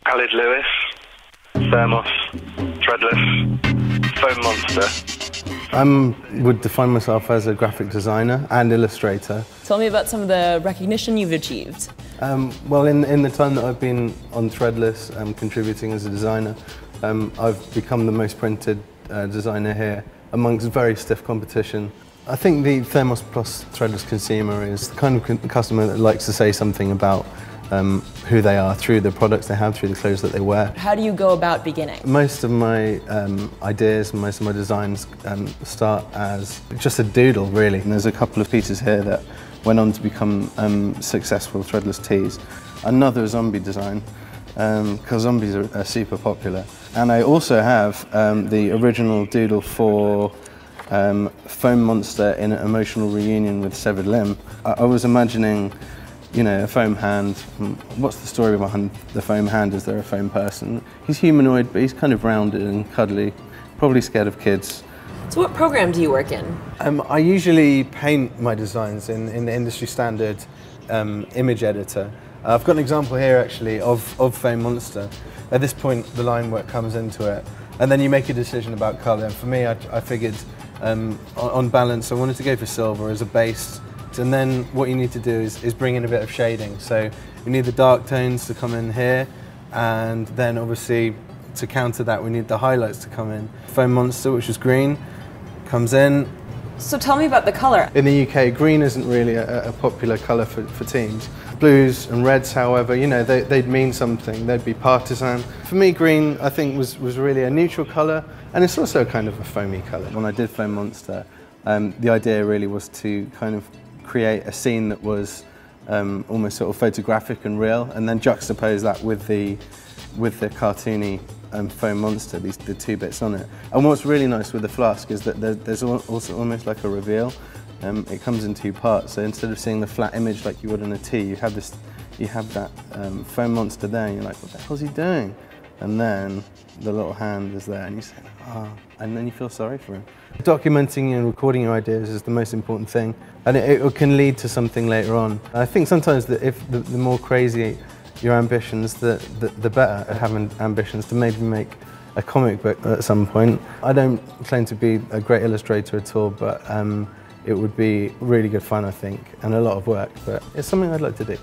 Alid Lewis, Thermos Threadless, Foam Monster. I would define myself as a graphic designer and illustrator. Tell me about some of the recognition you've achieved. Well, in the time that I've been on Threadless, contributing as a designer, I've become the most printed designer here amongst very stiff competition. I think the Thermos Plus Threadless consumer is the kind of customer that likes to say something about who they are through the products they have, through the clothes that they wear. How do you go about beginning? Most of my ideas and most of my designs start as just a doodle, really. And there's a couple of pieces here that went on to become successful threadless tees. Another zombie design, because zombies are super popular. And I also have the original doodle for Foam Monster in an emotional reunion with severed limb. I was imagining, you know, a foam hand. What's the story behind the foam hand? Is there a foam person? He's humanoid, but he's kind of rounded and cuddly, probably scared of kids. So what program do you work in? I usually paint my designs in the industry standard image editor. I've got an example here actually of Foam Monster. At this point the line work comes into it and then you make a decision about colour. And for me I figured on balance I wanted to go for silver as a base, and then what you need to do is bring in a bit of shading. So we need the dark tones to come in here, and then obviously to counter that we need the highlights to come in. Foam Monster, which is green, comes in. So tell me about the colour. In the UK, green isn't really a popular colour for teams. Blues and reds, however, you know, they'd mean something. They'd be partisan. For me, green, I think, was really a neutral colour, and it's also kind of a foamy colour. When I did Foam Monster, the idea really was to kind of create a scene that was almost sort of photographic and real, and then juxtapose that with the cartoony Foam Monster, the two bits on it. And what's really nice with the flask is that there's also almost like a reveal. It comes in two parts, so instead of seeing the flat image like you would in a tea, you have that Foam Monster there, and you're like, what the hell's he doing? And then the little hand is there, and you say, oh, and then you feel sorry for him. Documenting and recording your ideas is the most important thing, and it can lead to something later on. I think sometimes that if the more crazy your ambitions, the better at having ambitions to maybe make a comic book at some point. I don't claim to be a great illustrator at all, but it would be really good fun, I think, and a lot of work, but it's something I'd like to do.